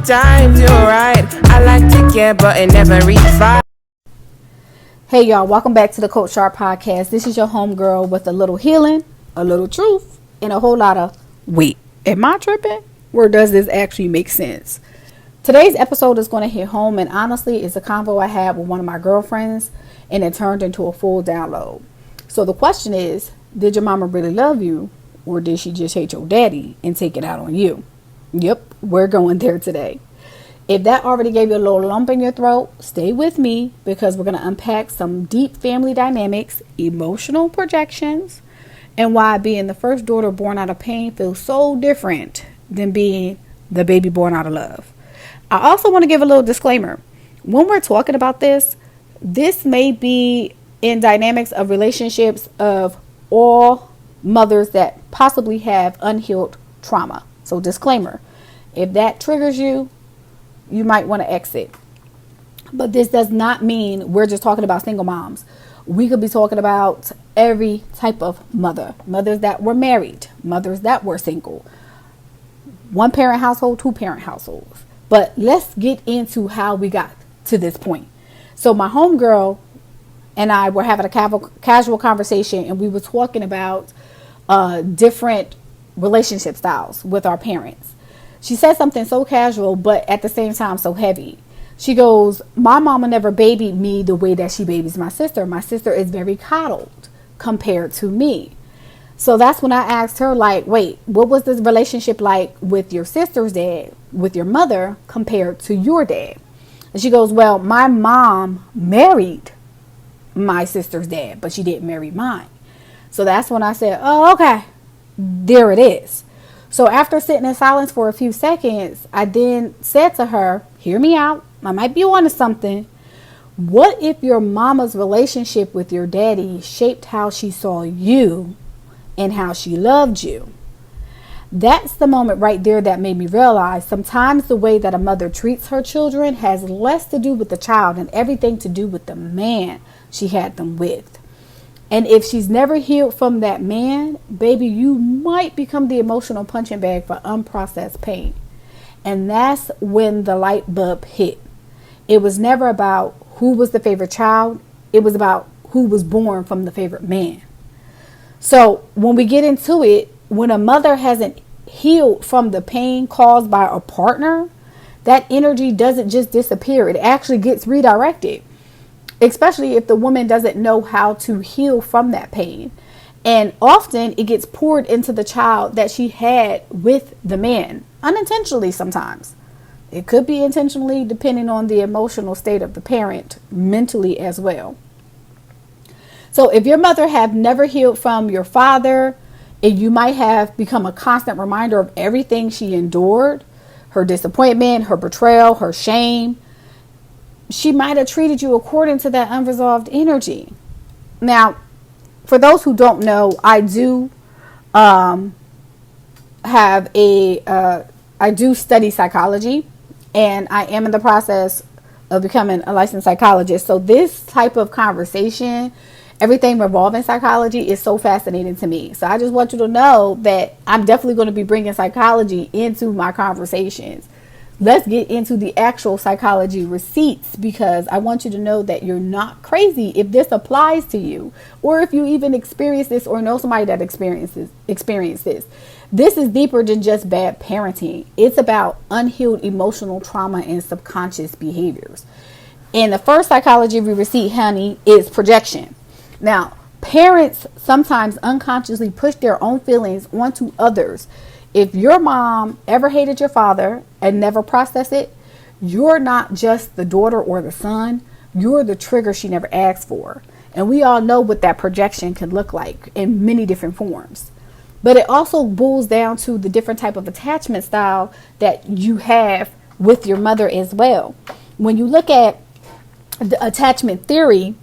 Sometimes you're right. I like to care, but it never reach far. Hey y'all, welcome back to the Coach Shar Podcast. This is your homegirl with a little healing, a little truth, and a whole lot of wait, am I tripping? Or does this actually make sense? Today's episode is going to hit home, and honestly, it's a convo I had with one of my girlfriends, and it turned into a full download. So the question is, did your mama really love you, or did she just hate your daddy and take it out on you? Yep, we're going there today. If that already gave you a little lump in your throat, stay with me because we're going to unpack some deep family dynamics, emotional projections, and why being the first daughter born out of pain feels so different than being the baby born out of love. I also want to give a little disclaimer. When we're talking about this may be in dynamics of relationships of all mothers that possibly have unhealed trauma. So disclaimer, if that triggers you, you might want to exit. But this does not mean we're just talking about single moms. We could be talking about every type of mother. Mothers that were married, mothers that were single, one parent household, two parent households. But let's get into how we got to this point. So my homegirl and I were having a casual conversation, and we were talking about different relationship styles with our parents. She said something so casual, but at the same time so heavy. She goes, my mama never babied me the way that she babies my sister. My sister is very coddled compared to me. So that's when I asked her, like, wait, what was this relationship like with your sister's dad, with your mother, compared to your dad? And she goes, well, my mom married my sister's dad, but she didn't marry mine. So that's when I said, oh, okay, there it is. So after sitting in silence for a few seconds, I then said to her, hear me out. I might be on to something. What if your mama's relationship with your daddy shaped how she saw you and how she loved you? That's the moment right there that made me realize sometimes the way that a mother treats her children has less to do with the child and everything to do with the man she had them with. And if she's never healed from that man, baby, you might become the emotional punching bag for unprocessed pain. And that's when the light bulb hit. It was never about who was the favorite child. It was about who was born from the favorite man. So when we get into it, when a mother hasn't healed from the pain caused by a partner, that energy doesn't just disappear. It actually gets redirected. Especially if the woman doesn't know how to heal from that pain. And often it gets poured into the child that she had with the man, unintentionally sometimes. It could be intentionally, depending on the emotional state of the parent, mentally as well. So if your mother have never healed from your father, and you might have become a constant reminder of everything she endured, her disappointment, her betrayal, her shame, she might have treated you according to that unresolved energy. Now, for those who don't know, I do I do study psychology, and I am in the process of becoming a licensed psychologist. So this type of conversation, everything revolving psychology, is so fascinating to me. So I just want you to know that I'm definitely going to be bringing psychology into my conversations. Let's get into the actual psychology receipts, because I want you to know that you're not crazy if this applies to you, or if you even experience this or know somebody that experienced this. This is deeper than just bad parenting. It's about unhealed emotional trauma and subconscious behaviors. And the first psychology receipt, honey, is projection. Now, parents sometimes unconsciously push their own feelings onto others. If your mom ever hated your father and never processed it, you're not just the daughter or the son. You're the trigger she never asked for. And we all know what that projection can look like in many different forms. But it also boils down to the different type of attachment style that you have with your mother as well. When you look at the attachment theory,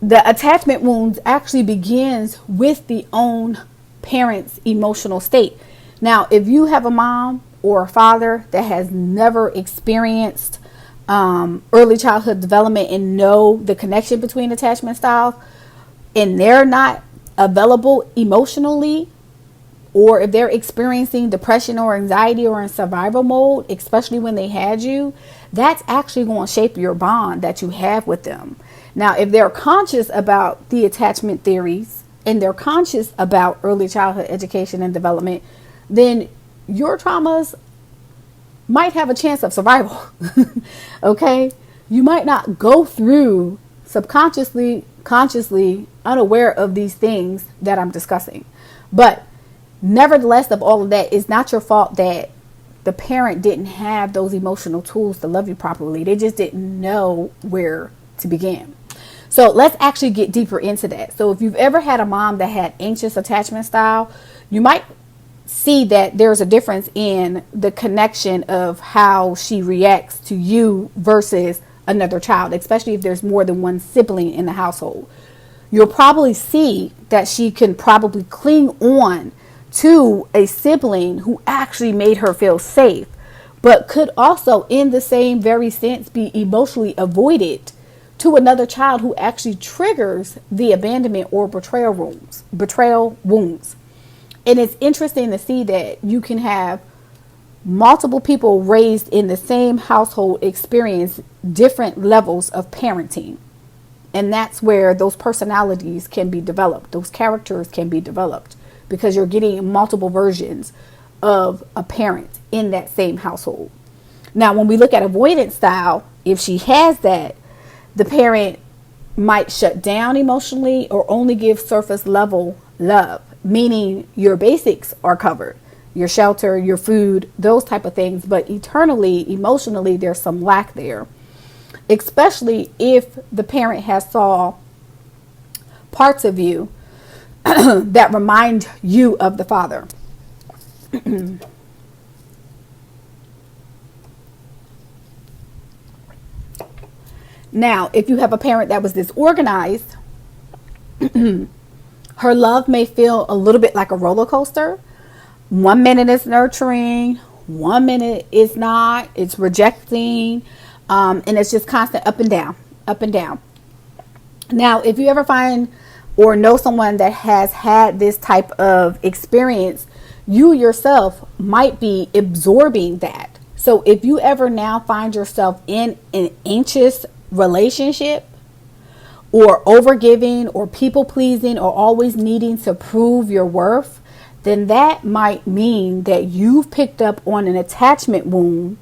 the attachment wounds actually begins with the own parent's emotional state. Now, if you have a mom or a father that has never experienced early childhood development and know the connection between attachment styles, and they're not available emotionally or if they're experiencing depression or anxiety or in survival mode, especially when they had you, that's actually going to shape your bond that you have with them. Now, if they're conscious about the attachment theories and they're conscious about early childhood education and development, then your traumas might have a chance of survival. Okay? You might not go through subconsciously, consciously unaware of these things that I'm discussing. But nevertheless, of all of that, it's not your fault that the parent didn't have those emotional tools to love you properly. They just didn't know where to begin. So let's actually get deeper into that. So if you've ever had a mom that had anxious attachment style, you might see that there's a difference in the connection of how she reacts to you versus another child, especially if there's more than one sibling in the household. You'll probably see that she can probably cling on to a sibling who actually made her feel safe, but could also, in the same very sense, be emotionally avoided to another child who actually triggers the abandonment or betrayal wounds. And it's interesting to see that you can have multiple people raised in the same household experience different levels of parenting. And that's where those personalities can be developed. Those characters can be developed because you're getting multiple versions of a parent in that same household. Now, when we look at avoidance style, if she has that, the parent might shut down emotionally or only give surface level love, meaning your basics are covered, your shelter, your food, those type of things. But eternally, emotionally, there's some lack there, especially if the parent has saw parts of you that remind you of the father. Now, if you have a parent that was disorganized, her love may feel a little bit like a roller coaster. 1 minute it's nurturing, 1 minute it's not, it's rejecting, and it's just constant up and down, up and down. Now, if you ever find or know someone that has had this type of experience, you yourself might be absorbing that. So if you ever now find yourself in an anxious relationship, or overgiving, or people pleasing, or always needing to prove your worth, then that might mean that you've picked up on an attachment wound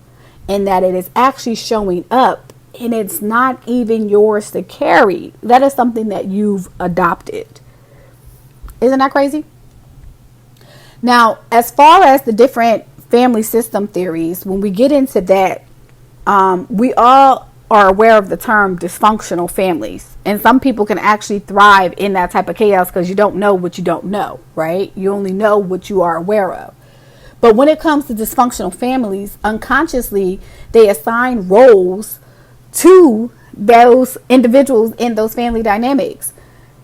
and that it is actually showing up and it's not even yours to carry. That is something that you've adopted. Isn't that crazy? Now, as far as the different family system theories, when we get into that, we all are aware of the term dysfunctional families. And some people can actually thrive in that type of chaos because you don't know what you don't know, right? You only know what you are aware of. But when it comes to dysfunctional families, unconsciously, they assign roles to those individuals in those family dynamics.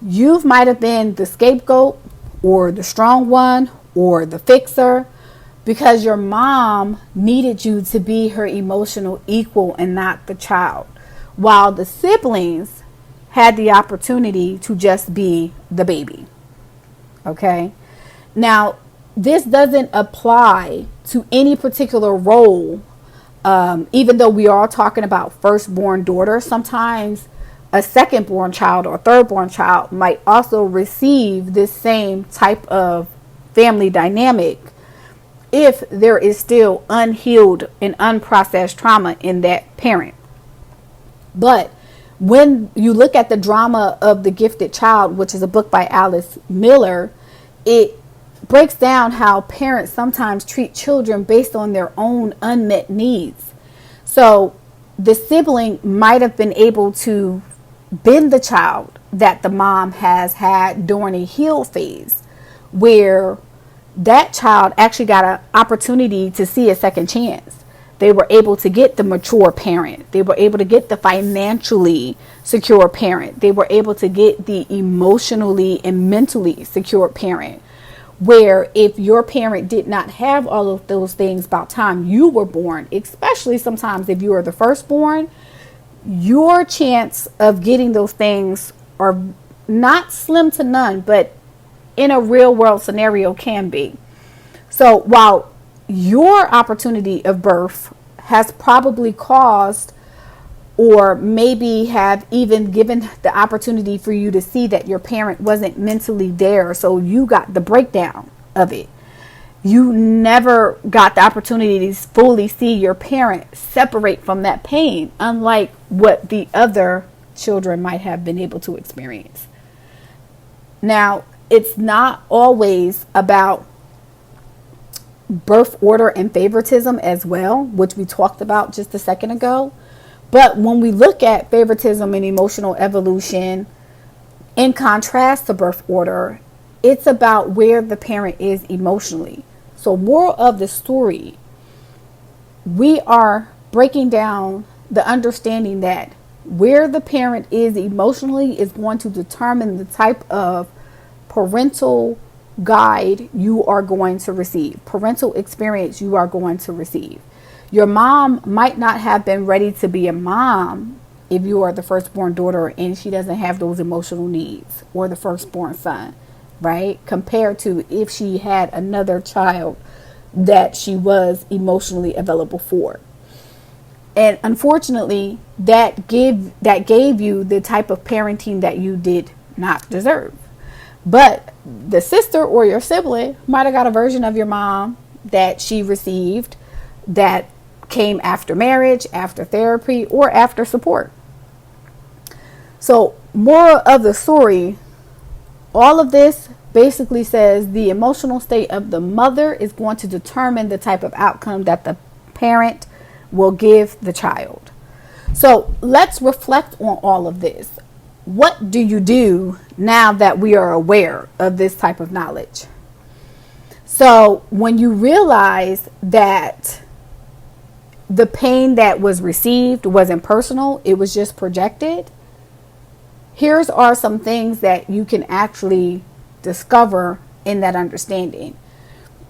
You might have been the scapegoat or the strong one or the fixer because your mom needed you to be her emotional equal and not the child, while the siblings had the opportunity to just be the baby. Okay? Now, this doesn't apply to any particular role, even though we are talking about firstborn daughter. Sometimes a secondborn child or thirdborn child might also receive this same type of family dynamic if there is still unhealed and unprocessed trauma in that parent. But when you look at the drama of The Gifted Child, which is a book by Alice Miller, it breaks down how parents sometimes treat children based on their own unmet needs. So the sibling might have been able to bend the child that the mom has had during a heal phase, where that child actually got an opportunity to see a second chance. They were able to get the mature parent. They were able to get the financially secure parent. They were able to get the emotionally and mentally secure parent. Where if your parent did not have all of those things by the time you were born, especially sometimes if you are the firstborn, your chance of getting those things are not slim to none, but in a real world scenario can be. So while your opportunity of birth has probably caused, or maybe have even given the opportunity for you to see that your parent wasn't mentally there, so you got the breakdown of it. You never got the opportunity to fully see your parent separate from that pain, unlike what the other children might have been able to experience. Now, it's not always about birth order and favoritism as well, which we talked about just a second ago. But when we look at favoritism and emotional evolution, in contrast to birth order, it's about where the parent is emotionally. So, moral of the story, we are breaking down the understanding that where the parent is emotionally is going to determine the type of parental guide you are going to receive, parental experience you are going to receive. Your mom might not have been ready to be a mom if you are the firstborn daughter and she doesn't have those emotional needs, or the firstborn son, right? Compared to if she had another child that she was emotionally available for. And unfortunately, that gave you the type of parenting that you did not deserve. But the sister or your sibling might have got a version of your mom that she received that came after marriage, after therapy, or after support. So, moral of the story, all of this basically says the emotional state of the mother is going to determine the type of outcome that the parent will give the child. So let's reflect on all of this. What do you do now that we are aware of this type of knowledge? So when you realize that the pain that was received wasn't personal, it was just projected, here's are some things that you can actually discover in that understanding.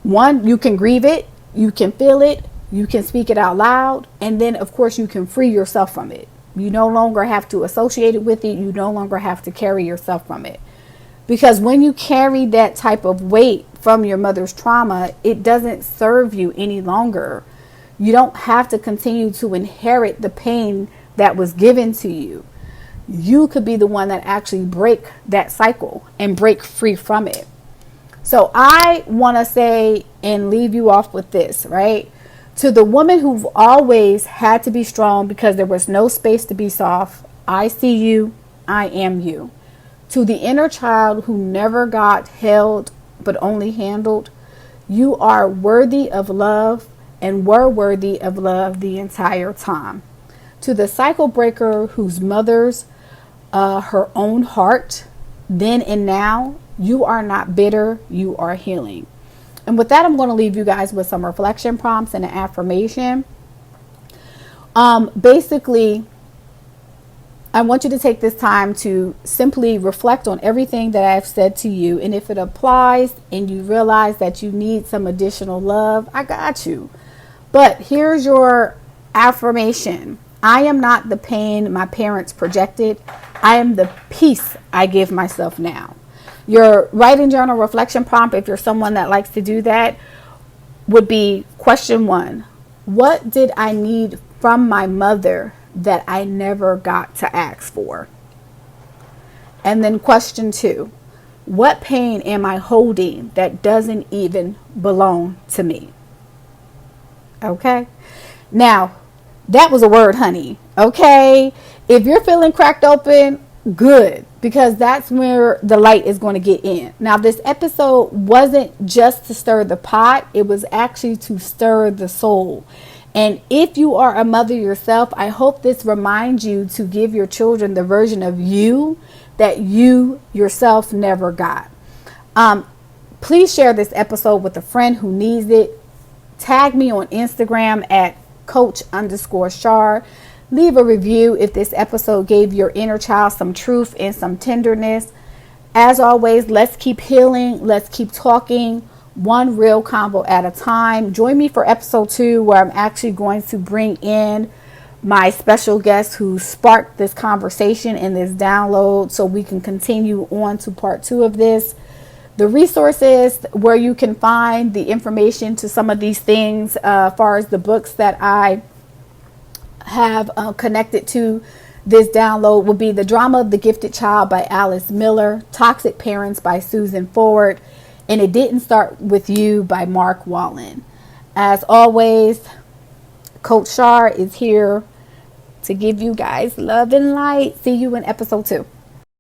One, you can grieve it, you can feel it, you can speak it out loud, and then of course you can free yourself from it. You no longer have to associate it with it. You no longer have to carry yourself from it. Because when you carry that type of weight from your mother's trauma, it doesn't serve you any longer. You don't have to continue to inherit the pain that was given to you. You could be the one that actually break that cycle and break free from it. So I want to say and leave you off with this, right? To the woman who've always had to be strong because there was no space to be soft, I see you, I am you. To the inner child who never got held but only handled, you are worthy of love and were worthy of love the entire time. To the cycle breaker whose mother's her own heart, then and now, you are not bitter, you are healing. And with that, I'm going to leave you guys with some reflection prompts and an affirmation. Basically, I want you to take this time to simply reflect on everything that I've said to you. And if it applies and you realize that you need some additional love, I got you. But here's your affirmation. I am not the pain my parents projected. I am the peace I give myself now. Your writing journal reflection prompt, if you're someone that likes to do that, would be question 1. What did I need from my mother that I never got to ask for? And then question 2. What pain am I holding that doesn't even belong to me? Okay. Now, that was a word, honey. Okay. If you're feeling cracked open, good, because that's where the light is going to get in. Now, this episode wasn't just to stir the pot. It was actually to stir the soul. And if you are a mother yourself, I hope this reminds you to give your children the version of you that you yourself never got. Please share this episode with a friend who needs it. Tag me on Instagram at Coach_Shar. Leave a review if this episode gave your inner child some truth and some tenderness. As always, let's keep healing. Let's keep talking one real convo at a time. Join me for episode 2, where I'm actually going to bring in my special guest who sparked this conversation and this download, so we can continue on to part 2 of this. The resources where you can find the information to some of these things, as far as the books that I have connected to this download, will be The Drama of the Gifted Child by Alice Miller, Toxic Parents by Susan Ford, and It Didn't Start With You by Mark Wallen. As always, Coach Shar is here to give you guys love and light. See you in episode 2.